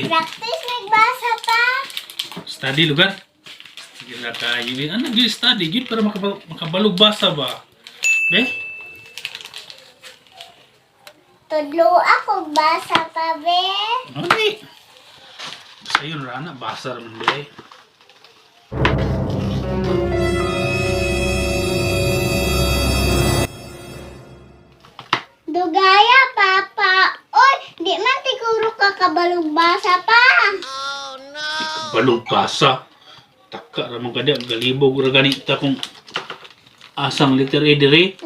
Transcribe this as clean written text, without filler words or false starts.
Practice nagbasa pa. Study lugar. Gila kayo. Ano gyud study gyud para makabalog basa ba? Be? Tudlo ako basa pa, be. Ay. Sayo ra na basa ra man be. Dugaya, papa. Oy, di man siguro ka kabalog basa pa. Balog basa. Taka ra man kada galibog ra ganita kung asang letter A dire.